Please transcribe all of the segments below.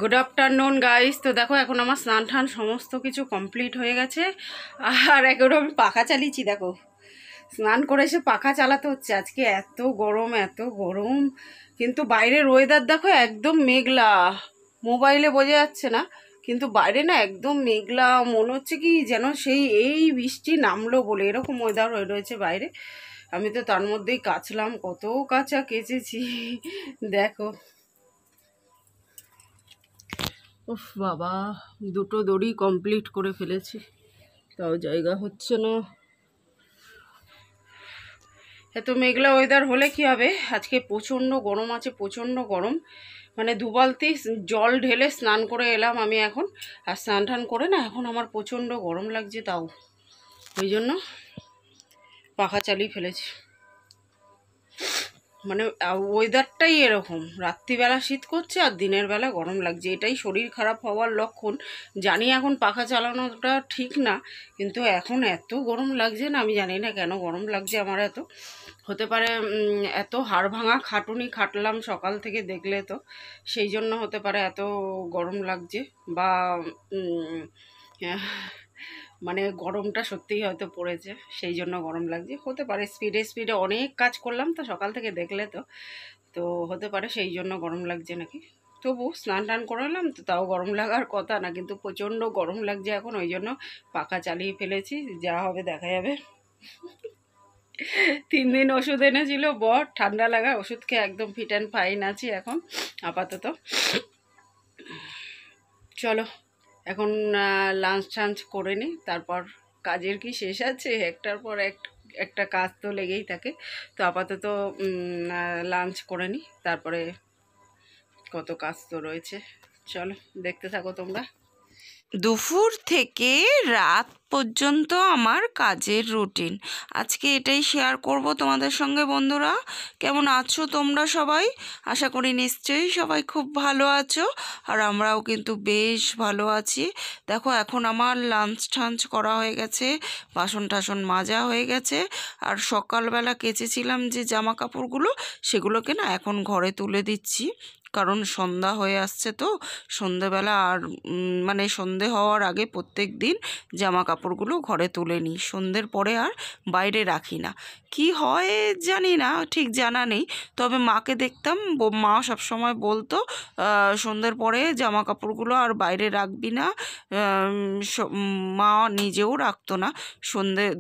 Good afternoon guys. তো দেখো এখন আমার স্নান টান সমস্ত কিছু কমপ্লিট হয়ে গেছে। আর এখন আমি পাখা চালিয়েছি। দেখো স্নান করে এসে পাখা চালাতে হচ্ছে। আজকে এত গরম এত গরম, কিন্তু বাইরের ওয়েদার দেখো একদম মেঘলা। মোবাইলে বোঝা যাচ্ছে না, কিন্তু বাইরে না একদম মেঘলা। মনে হচ্ছে কি যেন সেই এই বৃষ্টি নামলো বলে এরকম ওয়েদার হয়ে রয়েছে বাইরে। আমি তো তার মধ্যেই কাচলাম, কত কাচা কেচেছি দেখো। উফ বাবা, দুটো দড়ি কমপ্লিট করে ফেলেছি, তাও জায়গা হচ্ছে না। এত মেঘলা ওয়েদার হলে কি হবে, আজকে প্রচণ্ড গরম আছে, প্রচণ্ড গরম। মানে দু বালতি জল ঢেলে স্নান করে এলাম আমি এখন। আর স্নান টান করে না এখন আমার প্রচণ্ড গরম লাগছে, তাও ওই জন্য পাখা চালিয়ে ফেলেছি। মানে ওয়েদারটাই এরকম, রাত্রিবেলা শীত করছে আর দিনের বেলা গরম লাগছে, এটাই শরীর খারাপ হওয়ার লক্ষণ। জানি এখন পাখা চালানোটা ঠিক না, কিন্তু এখন এত গরম লাগছে না, আমি জানি না কেন গরম লাগছে আমার এত। হতে পারে এত হাড় ভাঙা খাটুনি খাটলাম সকাল থেকে দেখলে তো, সেই জন্য হতে পারে এত গরম লাগছে। বা মানে গরমটা সত্যিই হয়তো পড়েছে, সেই জন্য গরম লাগছে, হতে পারে। স্পিডে স্পিডে অনেক কাজ করলাম তো সকাল থেকে দেখলে তো, তো হতে পারে সেই জন্য গরম লাগছে নাকি। তবু স্নান টান করালাম তো, তাও গরম লাগার কথা না, কিন্তু প্রচণ্ড গরম লাগছে এখন, ওই জন্য পাখা চালিয়ে ফেলেছি। যা হবে দেখা যাবে। 3 দিন ওষুধ এনেছিল বর, ঠান্ডা লাগা ওষুধ খেয়ে একদম ফিট অ্যান্ড ফাইন আছি এখন আপাতত। চলো এখন লাঞ্চ টাঞ্চ করে নিই, তারপর কাজের কি শেষ আছে, একটার পর একটা কাজ তো লেগেই থাকে। তো আপাতত লাঞ্চ করে নিই, তারপরে কত কাজ তো রয়েছে। চলো দেখতে থাকো তোমরা। দুপুর থেকে রাত পর্যন্ত আমার কাজের রুটিন, আজকে এটাই শেয়ার করব তোমাদের সঙ্গে। বন্ধুরা কেমন আছো তোমরা সবাই? আশা করি নিশ্চয়ই সবাই খুব ভালো আছো, আর আমরাও কিন্তু বেশ ভালো আছি। দেখো এখন আমার লাঞ্চ টাঞ্চ করা হয়ে গেছে, বাসন টাসন মাজা হয়ে গেছে, আর সকালবেলা কেচেছিলাম যে জামা কাপড়গুলো সেগুলোকে না এখন ঘরে তুলে দিচ্ছি, কারণ সন্ধ্যা হয়ে আসছে তো। সন্ধেবেলা আর মানে সন্ধে হওয়ার আগে প্রত্যেক দিন জামা কাপড়গুলো ঘরে তুলে নিই, সন্ধ্যের পরে আর বাইরে রাখি না। কি হয় জানি না, ঠিক জানা নেই, তবে মাকে দেখতাম, মা সবসময় বলতো সন্ধ্যের পরে জামা কাপড়গুলো আর বাইরে রাখবি না। মা নিজেও রাখতো না,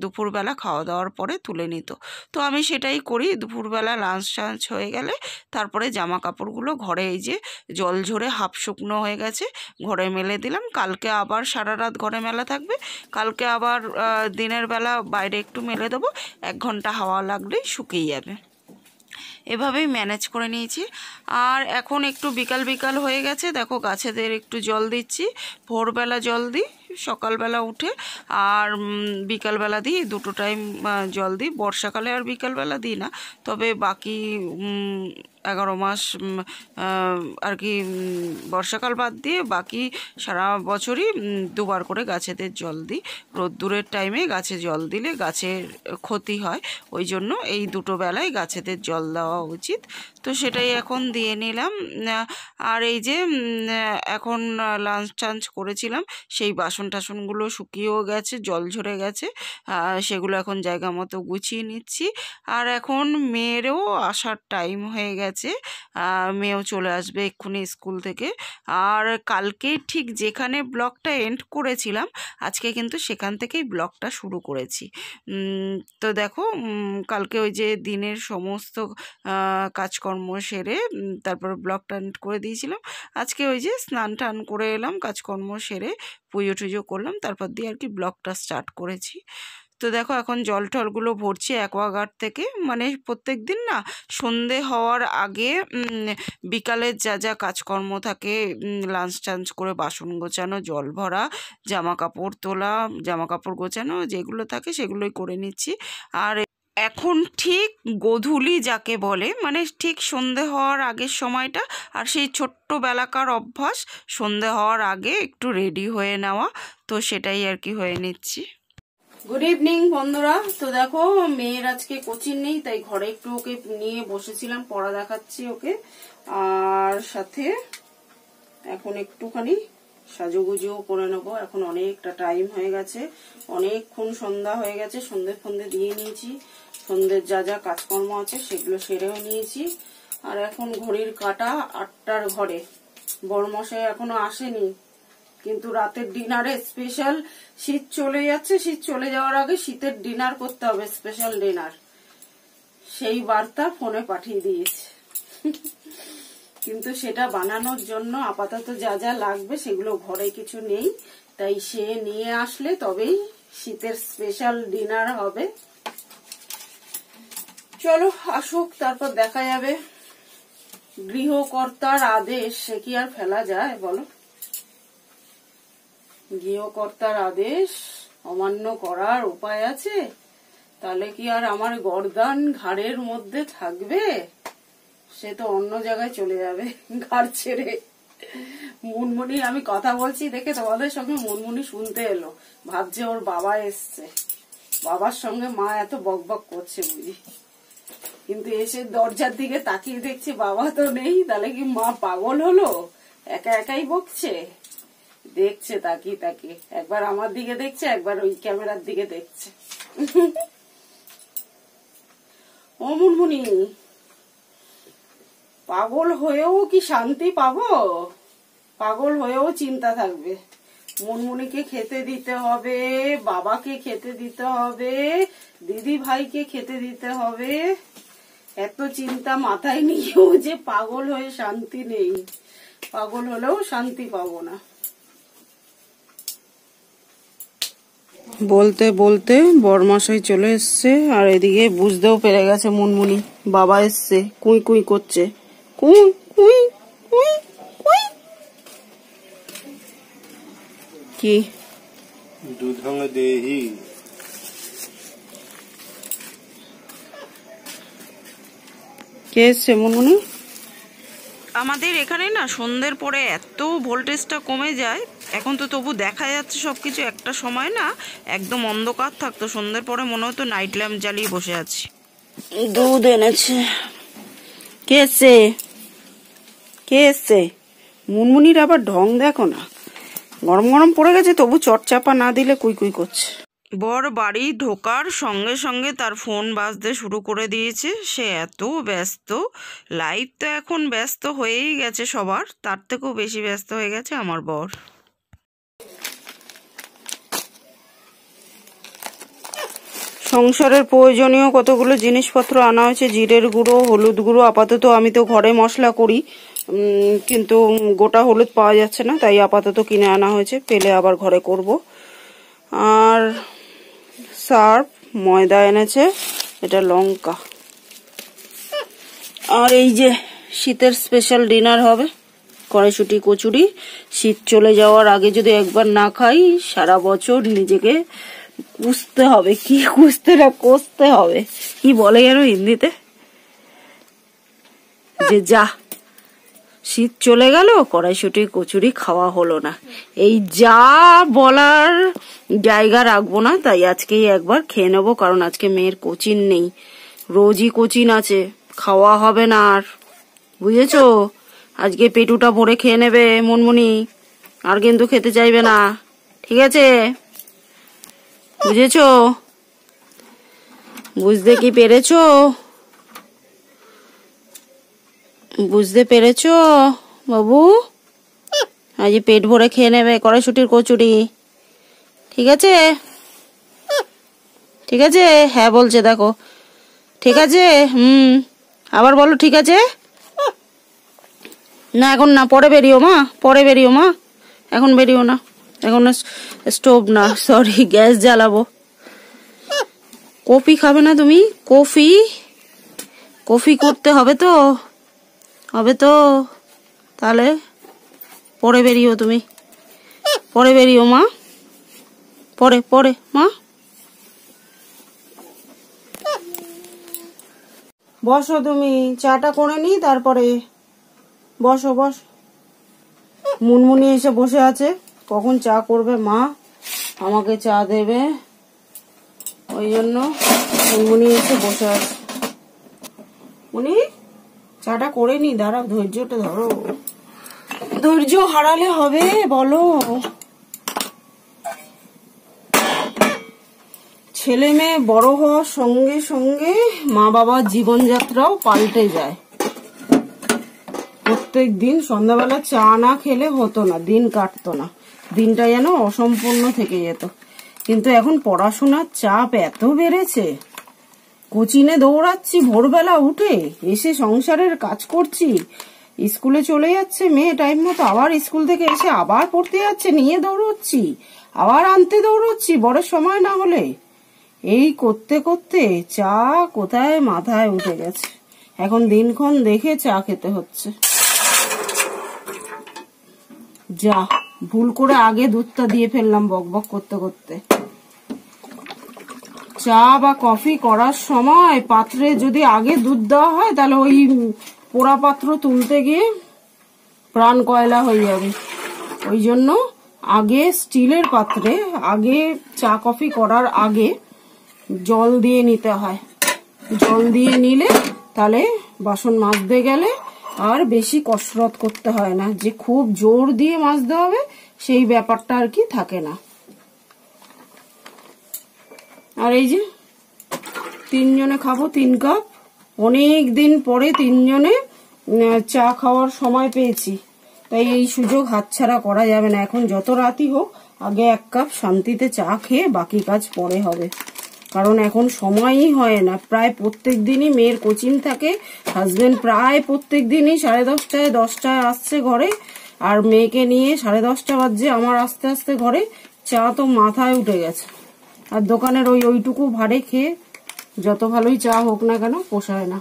দুপুরবেলা খাওয়া দাওয়ার পরে তুলে নিত। তো আমি সেটাই করি, দুপুরবেলা লাঞ্চ টাঞ্চ হয়ে গেলে তারপরে জামা কাপড়গুলো ঘরে, এই যে জল ঝরে হাফ শুকনো হয়ে গেছে, ঘরে মেলে দিলাম। কালকে আবার সারা রাত ঘরে মেলা থাকবে, কালকে আবার দিনের বেলা বাইরে একটু মেলে দেবো, 1 ঘন্টা হাওয়া লাগলেই শুকিয়ে যাবে। এভাবেই ম্যানেজ করে নিয়েছি। আর এখন একটু বিকাল বিকাল হয়ে গেছে, দেখো গাছেদের একটু জল দিচ্ছি। ভোরবেলা জল দিই সকালবেলা উঠে, আর বিকালবেলা দিই, দুটো টাইম জল দিই। বর্ষাকালে আর বিকালবেলা দিই না, তবে বাকি 11 মাস আর কি বর্ষাকাল বাদ দিয়ে বাকি সারা বছরই দুবার করে গাছেদের জল দিই। রোদ্দুরের টাইমে গাছে জল দিলে গাছের ক্ষতি হয়, ওই জন্য এই দুটো বেলায় গাছেদের জল দেওয়া উচিত। তো সেটাই এখন দিয়ে নিলাম। আর এই যে এখন লাঞ্চ টাঞ্চ করেছিলাম, সেই বাসন টাসনগুলো শুকিয়েও গেছে, জল ঝরে গেছে, সেগুলো এখন জায়গা মতো গুছিয়ে নিচ্ছি। আর এখন মেয়েরও আসার টাইম হয়ে গেছে, মেয়েও চলে আসবে এক্ষুনি স্কুল থেকে। আর কালকে ঠিক যেখানে ব্লগটা এন্ড করেছিলাম, আজকে কিন্তু সেখান থেকেই ব্লগটা শুরু করেছি। তো দেখো কালকে ওই যে দিনের সমস্ত কাজকর্ম সেরে তারপর ব্লগটা এন্ড করে দিয়েছিলাম। আজকে ওই যে স্নান টান করে এলাম, কাজকর্ম সেরে পুজো টুজো করলাম, তারপর দিয়ে আর কি ব্লগটা স্টার্ট করেছি। তো দেখো এখন জল টলগুলো ভরছি অ্যাকোয়াগার্ড থেকে। মানে প্রত্যেক দিন না সন্ধে হওয়ার আগে বিকালের যা যা কাজকর্ম থাকে, লাঞ্চ টাঞ্চ করে বাসন গোছানো, জল ভরা, জামা কাপড় তোলা, জামা কাপড় গোছানো, যেগুলো থাকে সেগুলোই করে নিচ্ছি। আর এখন ঠিক গোধূলি যাকে বলে, মানে ঠিক সন্ধে হওয়ার আগের সময়টা, আর সেই ছোট্টবেলাকার অভ্যাস সন্ধে হওয়ার আগে একটু রেডি হয়ে নেওয়া, তো সেটাই আর কি হয়ে নিচ্ছি। গুড ইভিনিং বন্ধুরা। তো দেখো মেয়ের আজকে কোচিং নেই, তাই ঘরে একটু ওকে নিয়ে বসেছিলাম, পড়া দেখাচ্ছি ওকে। আর সাথে এখন একটুখানি সাজুগুজুও করে নেবো। এখন অনেকটা টাইম হয়ে গেছে, অনেকক্ষণ সন্ধ্যা হয়ে গেছে। সন্ধে দিয়ে নিয়েছি, সন্ধ্যের যা যা কাজকর্ম আছে সেগুলো সেরেও নিয়েছি। আর এখন ঘড়ির কাঁটা 8টার ঘরে। বড়মশাই এখনো আসেনি, কিন্তু রাতের ডিনারে স্পেশাল, শীত চলে যাচ্ছে, শীত চলে যাওয়ার আগে শীতের ডিনার করতে হবে, স্পেশাল ডিনার, সেই বার্তা ফোনে পাঠিয়ে দিয়েছে। কিন্তু সেটা বানানোর জন্য আপাতত যা যা লাগবে সেগুলো ঘরে কিছু নেই, তাই সে নিয়ে আসলে তবেই শীতের স্পেশাল ডিনার হবে। চলো আসুক, তারপর দেখা যাবে। গৃহকর্তার আদেশ সে কি আর ফেলা যায় বলো? গৃহকর্তার আদেশ অমান্য করার উপায় আছে? তাহলে কি আর আমার গর্দান ঘাড়ের মধ্যে থাকবে? সে তো অন্য জায়গায় চলে যাবে ঘাড় ছেড়ে। মুনমুনি, আমি কথা বলছি দেখে তোমাদের সঙ্গে মুনমুনি শুনতে এলো, ভাবছে ওর বাবা এসছে, বাবার সঙ্গে মা এত বকবক করছে বুঝি। কিন্তু এসে দরজার দিকে তাকিয়ে দেখছে বাবা তো নেই, তাহলে কি মা পাগল হলো? একা একাই বকছে, দেখছে তাকিয়ে তাকিয়ে, একবার আমার দিকে দেখছে, একবার ওই ক্যামেরার দিকে দেখছে। ও মুনমুনি, পাগল হয়েও কি শান্তি পাবো? পাগল হয়েও চিন্তা থাকবে। মুনমুনিকে খেতে দিতে হবে, বাবাকে খেতে দিতে হবে, দিদি ভাইকে খেতে দিতে হবে, এত চিন্তা মাথায় নিয়েও যে পাগল হয়ে শান্তি নেই। পাগল হলেও শান্তি পাবো না। বলতে বলতে বড়মশাই চলে এসছে, আর এদিকে বুঝতেও পেরে গেছে মুনমুনি বাবা এসছে, কুই কুই করছে, কুই কুই কুই কুই। কি দুধং দেহি? কে এসছে মুনমুনি? আমাদের এখানে না সন্ধ্যের পরে এত ভোল্টেজটা কমে যায়, এখন তো তবু দেখা যাচ্ছে সবকিছু, একটা সময় না একদম অন্ধকার থাকতো, সন্ধ্যের পরে মনে হতো নাইট ল্যাম্প জ্বালিয়ে বসে আছি। দুধ এনেছে। কে এসছে? কে এসছে? মুনমুনির আবার ঢং দেখো না, গরম গরম পড়ে গেছে তবু চটচাপা না দিলে কুই কুই করছে। বর বাড়ি ঢোকার সঙ্গে সঙ্গে তার ফোন বাজতে শুরু করে দিয়েছে। সে এত ব্যস্ত, লাইফ তো এখন ব্যস্ত হয়েই গেছে সবার, তার থেকেও বেশি ব্যস্ত হয়ে গেছে আমার বর। সংসারের প্রয়োজনীয় কতগুলো জিনিসপত্র আনা হয়েছে, জিরের গুঁড়ো, হলুদ গুঁড়ো। আপাতত আমি তো ঘরে মশলা করি, কিন্তু গোটা হলুদ পাওয়া যাচ্ছে না, তাই আপাতত কিনে আনা হয়েছে, পেলে আবার ঘরে করব। আর সার্ফ, ময়দা এনেছে, এটা লঙ্কা। আর এই যে শীতের স্পেশাল ডিনার হবে, কড়াইশুঁটি কচুরি। শীত চলে যাওয়ার আগে যদি একবার না খাই, সারা বছর নিজেকে কুঁচতে হবে, কি কুঁচতে না কষতে হবে, কি বলে যেন হিন্দিতে, যে যা শীত চলে গেল কড়াইশুঁটি কচুরি খাওয়া হলো না, এই যা বলার জায়গা রাখবো না, তাই আজকেই একবার খেয়ে নেবো। কারণ আজকে মেয়ের কোচিং নেই, রোজই কোচিং আছে, খাওয়া হবে না আর, বুঝেছো? আজকে পেটুটা ভরে খেয়ে নেবে মুনমুনি, আর কিন্তু খেতে চাইবে না, ঠিক আছে? বুঝেছো? বুঝতে কি পেরেছো? বুঝতে পেরেছো বাবু? আজ পেট ভরে খেয়ে নেবে কড়াইশুঁটির কচুরি, ঠিক আছে? ঠিক আছে? হ্যাঁ বলছে দেখো, ঠিক আছে। আবার বলো ঠিক আছে। না এখন না, পরে বেরিও মা, পরে বেরিও মা, এখন বেরিও না, এখন স্টোভ না, সরি গ্যাস জ্বালাবো। কফি খাবে না তুমি? কফি, কফি করতে হবে তো, হবে তো, তাহলে পরে বেরিও তুমি, পরে বেরিও মা, পরে পরে মা। বসো তুমি, চাটা করে নি তারপরে বসো, বস। মুনমুনি এসে বসে আছে, কখন চা করবে মা, আমাকে চা দেবে, ওই জন্য মুনমুনি এসে বসে আছে। মুনি চাটা করে নি, দাঁড়াও, ধৈর্যটা ধরো। ধৈর্য হারালে হবে বলো? ছেলে মেয়ে বড় হওয়ার সঙ্গে সঙ্গে মা বাবার জীবনযাত্রাও পাল্টে যায়। প্রত্যেক দিন সন্ধ্যাবেলা চা না খেলে হতো না, দিন কাটতো না, দিনটা যেন অসম্পূর্ণ থেকে যেত। কিন্তু এখন পড়াশোনার চাপ এত বেড়েছে, কোচিনে দৌড়াচ্ছি ভোরবেলা উঠে, এসে সংসারের কাজ করছি, স্কুলে চলে যাচ্ছে মেয়ে টাইম মতো, আবার স্কুল থেকে এসে আবার পড়তে যাচ্ছে, নিয়ে দৌড়চ্ছি, আবার আনতে দৌড়চ্ছি বড়ের সময় না হলে। এই করতে করতে চা কোথায় মাথায় উঠে গেছে। এখন দিনক্ষণ দেখে চা খেতে হচ্ছে। যা ভুল করে আগে দুধটা দিয়ে ফেললাম বকবক করতে করতে। চা বা কফি করার সময় পাত্রে যদি আগে দুধ দেওয়া হয় তাহলে ওই পোড়া পাত্র তুলতে গিয়ে প্রাণ কয়লা হয়ে যাবে। ওই জন্য আগে স্টিলের পাত্রে আগে চা কফি করার আগে জল দিয়ে নিতে হয়। জল দিয়ে নিলে তাহলে বাসন মাজতে গেলে আর বেশি কসরত করতে হয় না, যে খুব জোর দিয়ে মাজতে হবে সেই ব্যাপারটা আর কি থাকে না। আর এই যে 3 জনে খাবো 3 কাপ, অনেক দিন পরে 3 জনে চা খাওয়ার সময় পেয়েছি, তাই এই সুযোগ হাতছাড়া করা যাবে না। এখন যত রাতই হোক আগে 1 কাপ শান্তিতে চা খেয়ে বাকি কাজ পরে হবে, কারণ এখন সময়ই হয় না। প্রায় প্রত্যেক দিনই মেয়ের কোচিং থাকে, হাজবেন্ড প্রায় প্রত্যেক দিনই 10:30টায় 10টায় আসছে ঘরে, আর মেয়েকে নিয়ে 10:30টা বাজছে আমার আস্তে আস্তে ঘরে। চা তো মাথায় উঠে গেছে, আর দোকানের ওইটুকু ভাড়ে খেয়ে যত ভালোই চা হোক না কেন পোষায় না।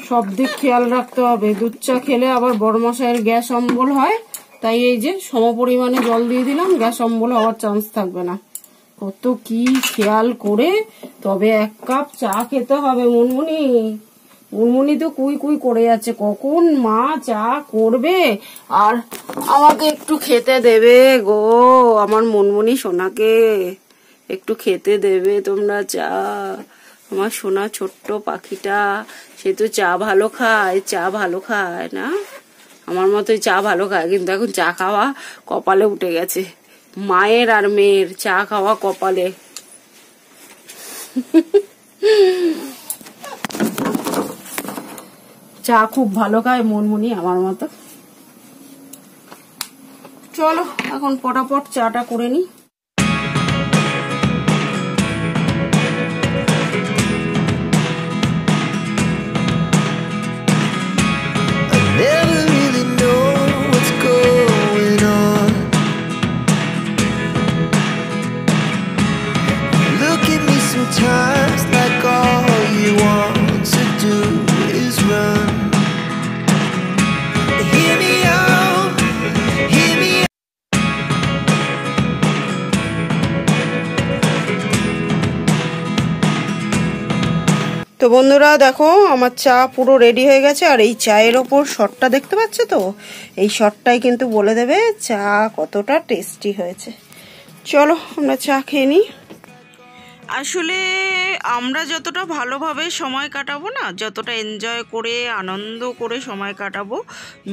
সব দিক খেয়াল রাখতে হবে, দুধ চা খেলে আবার বড়মশাইয়ের গ্যাস অম্বল হয়, তাই এই যে সমপরিমাণে জল দিয়ে দিলাম, গ্যাস অম্বল হওয়ার চান্স থাকবে না। কত কি খেয়াল করে তবে 1 কাপ চা খেতে হবে। মুনমুনি তো কুই কুই করে যাচ্ছে, কখন মা চা করবে আর আমাকে একটু খেতে দেবে গো। আমার মুনমুনি সোনাকে একটু খেতে দেবে তোমরা চা। আমার সোনা ছোট্ট পাখিটা, সে তো চা ভালো খায় না, আমার মতোই চা ভালো খায়, কিন্তু এখন চা খাওয়া কপালে উঠে গেছে। মায়ের আর মেয়ের চা খাওয়া কপালে। চা খুব ভালো খায় মুনমুনি আমার মতো। চলো এখন পটাপট চাটা করে নি। Never really know what's going on. Look at me sometimes like all you want to do is run. Hear me out, hear me out. তো বন্ধুরা দেখো আমার চা পুরো রেডি হয়ে গেছে, আর এই চায়ের ওপর শটটা দেখতে পাচ্ছ তো, এই শটটাই কিন্তু বলে দেবে চা কতটা টেস্টি হয়েছে। চলো আমরা চা খেয়ে নিই। আসলে আমরা যতটা ভালোভাবে সময় কাটাবো না, যতটা এনজয় করে আনন্দ করে সময় কাটাবো,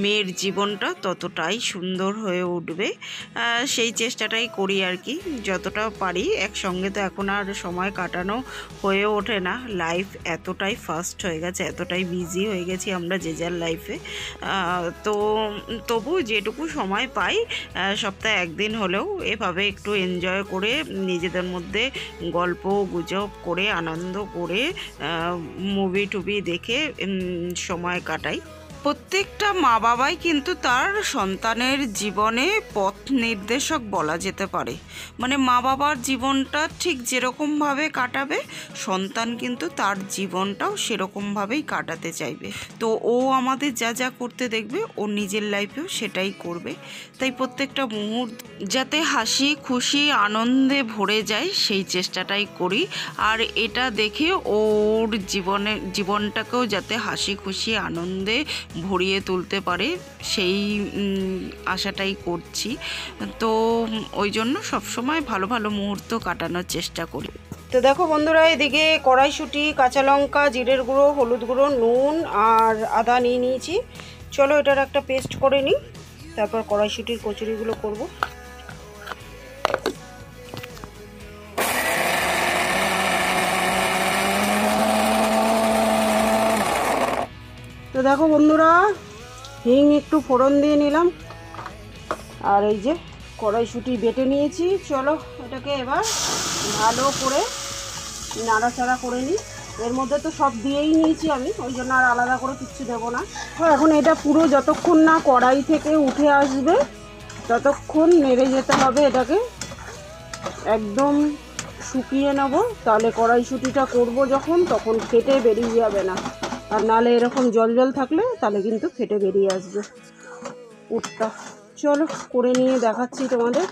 মেয়ের জীবনটা ততটাই সুন্দর হয়ে উঠবে। সেই চেষ্টাটাই করি আর কি, যতটা পারি। একসঙ্গে তো এখন আর সময় কাটানো হয়ে ওঠে না, লাইফ এতটাই ফাস্ট হয়ে গেছে, এতটাই বিজি হয়ে গেছি আমরা যে যার লাইফে। তো তবু যেটুকু সময় পাই সপ্তাহে 1 দিন হলেও এভাবে একটু এনজয় করে নিজেদের মধ্যে গল্প গুজব করে আনন্দ করে মুভি টুভি দেখে সময় কাটাই। প্রত্যেকটা মা বাবাই কিন্তু তার সন্তানের জীবনে পথ নির্দেশক বলা যেতে পারে। মানে মা বাবার জীবনটা ঠিক যেরকমভাবে কাটাবে, সন্তান কিন্তু তার জীবনটাও সেরকমভাবেই কাটাতে চাইবে। তো ও আমাদের যা যা করতে দেখবে ও নিজের লাইফেও সেটাই করবে। তাই প্রত্যেকটা মুহূর্ত যাতে হাসি খুশি আনন্দে ভরে যায় সেই চেষ্টাটাই করি, আর এটা দেখে ওর জীবনটাকেও যাতে হাসি খুশি আনন্দে ভরিয়ে তুলতে পারে সেই আশাটাই করছি। তো ওই জন্য সবসময় ভালো ভালো মুহূর্ত কাটানোর চেষ্টা করি। তো দেখো বন্ধুরা, এদিকে কড়াইশুঁটি, কাঁচা লঙ্কা, জিরের গুঁড়ো, হলুদ গুঁড়ো, নুন আর আদা নিয়ে নিয়েছি। চলো এটার একটা পেস্ট করে নিই, তারপর কড়াইশুঁটির কচুরিগুলো করব। তো দেখো বন্ধুরা, হিং একটু ফোড়ন দিয়ে নিলাম, আর এই যে কড়াইশুঁটি বেটে নিয়েছি। চলো এটাকে এবার ভালো করে নাড়াচাড়া করে নিই। এর মধ্যে তো সব দিয়েই নিয়েছি আমি, ওই জন্য আর আলাদা করে কিচ্ছু দেবো না। এখন এটা পুরো যতক্ষণ না কড়াই থেকে উঠে আসবে ততক্ষণ নেড়ে যেতে হবে এটাকে, একদম শুকিয়ে নেব। তাহলে কড়াইশুঁটিটা করব যখন, তখন ফেটে বেরিয়ে যাবে না। আর নালে এরকম জল জল থাকলে তাহলে কিন্তু ফেটে বেরিয়ে আসবে পুরটা। চলো করে নিয়ে দেখাচ্ছি তোমাদের।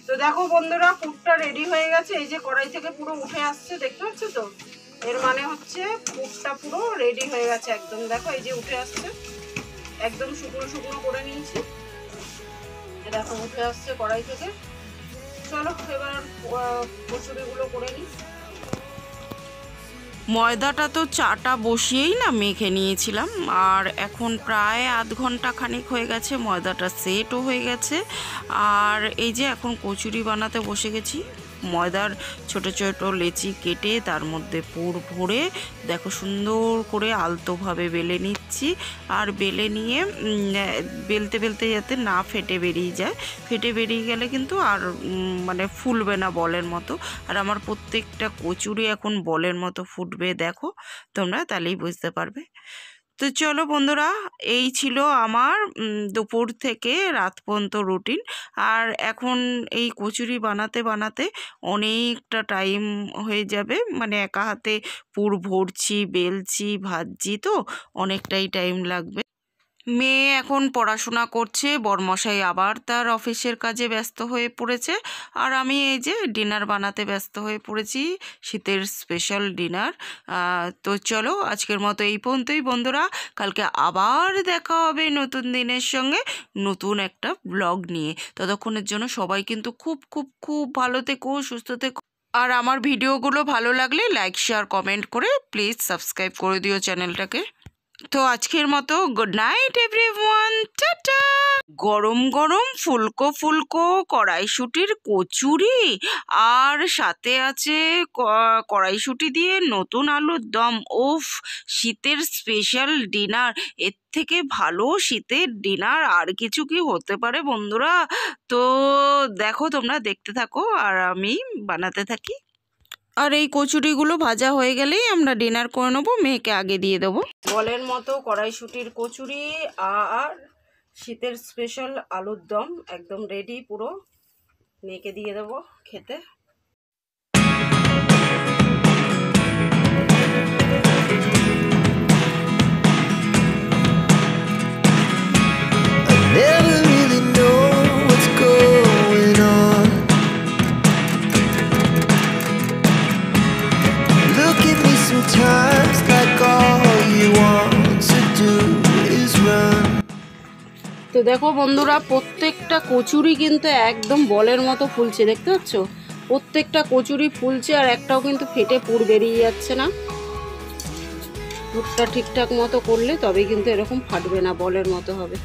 তো দেখো বন্ধুরা, পুরটা রেডি হয়ে গেছে। এই যে কড়াই থেকে পুরো উঠে আসছে, দেখতে পাচ্ছ তো? এর মানে হচ্ছে পুরটা পুরো রেডি হয়ে গেছে একদম। দেখো এই যে উঠে আসছে, একদম শুকনো শুকনো করে নিয়েছি। দেখো উঠে আসছে কড়াই থেকে। চলো এবার কচুরিগুলো করে নিই। ময়দাটা তো চাটা বসিয়েই না মেখে নিয়েছিলাম, আর এখন প্রায় আধ ঘন্টা খানিক হয়ে গেছে, ময়দাটা সেটও হয়ে গেছে। আর এই যে এখন কচুরি বানাতে বসে গেছি। ময়দার ছোট ছোট লেচি কেটে তার মধ্যে পুর ভরে দেখো সুন্দর করে আলতোভাবে বেলে নিচ্ছি। আর বেলে নিয়ে বেলতে বেলতে যাতে না ফেটে বেরিয়ে যায়, ফেটে বেরিয়ে গেলে কিন্তু আর মানে ফুলবে না বলের মতো। আর আমার প্রত্যেকটা কচুরি এখন বলের মতো ফুটবে, দেখো তোমরা, তাহলেই বুঝতে পারবে। তো চলো বন্ধুরা, এই ছিল আমার দুপুর থেকে রাত পর্যন্ত রুটিন। আর এখন এই কচুরি বানাতে বানাতে অনেকটা টাইম হয়ে যাবে, মানে একা হাতে পুর ভরছি, বেলছি, ভাজছি, তো অনেকটাই টাইম লাগবে। মেয়ে এখন পড়াশোনা করছে, বরমশাই আবার তার অফিসের কাজে ব্যস্ত হয়ে পড়েছে, আর আমি এই যে ডিনার বানাতে ব্যস্ত হয়ে পড়েছি, শীতের স্পেশাল ডিনার। তো চলো আজকের মতো এই পর্যন্তই বন্ধুরা, কালকে আবার দেখা হবে নতুন দিনের সঙ্গে, নতুন একটা ব্লগ নিয়ে। ততক্ষণের জন্য সবাই কিন্তু খুব খুব খুব ভালো থেকো, সুস্থ থেকো। আর আমার ভিডিওগুলো ভালো লাগলে লাইক, শেয়ার, কমেন্ট করে প্লিজ সাবস্ক্রাইব করে দিও চ্যানেলটাকে। তো আজকের মতো গুড নাইট এভরিওয়ান, টাটা। গরম গরম ফুলকো ফুলকো কড়াইশুঁটির কচুরি, আর সাথে আছে কড়াইশুঁটি দিয়ে নতুন আলুর দম। ওফ, শীতের স্পেশাল ডিনার। এর থেকে ভালো শীতের ডিনার আর কিছু কি হতে পারে বন্ধুরা? তো দেখো, তোমরা দেখতে থাকো আর আমি বানাতে থাকি। আর এই কচুরিগুলো ভাজা হয়ে গেলেই আমরা ডিনার করে নেবো, মেয়েকে আগে দিয়ে দেবো। বলের মতো কড়াইশুঁটির কচুরি আর শীতের স্পেশাল আলুর দম একদম রেডি পুরো, মেয়েকে দিয়ে দেবো খেতে। Never really know what's going on. Look at me sometimes like all you want to do is run. তো দেখো বন্ধুরা, প্রত্যেকটা কচুরি কিন্তু একদম বলের মতো ফুলছে, দেখতে পাচ্ছ? প্রত্যেকটা কচুরি ফুলছে, আর একটাও কিন্তু ফেটে পুর বেরিয়ে যাচ্ছে না। পুরটা ঠিকঠাক মতো করলে তবে কিন্তু এরকম ফাটবে না, বলের মতো হবে।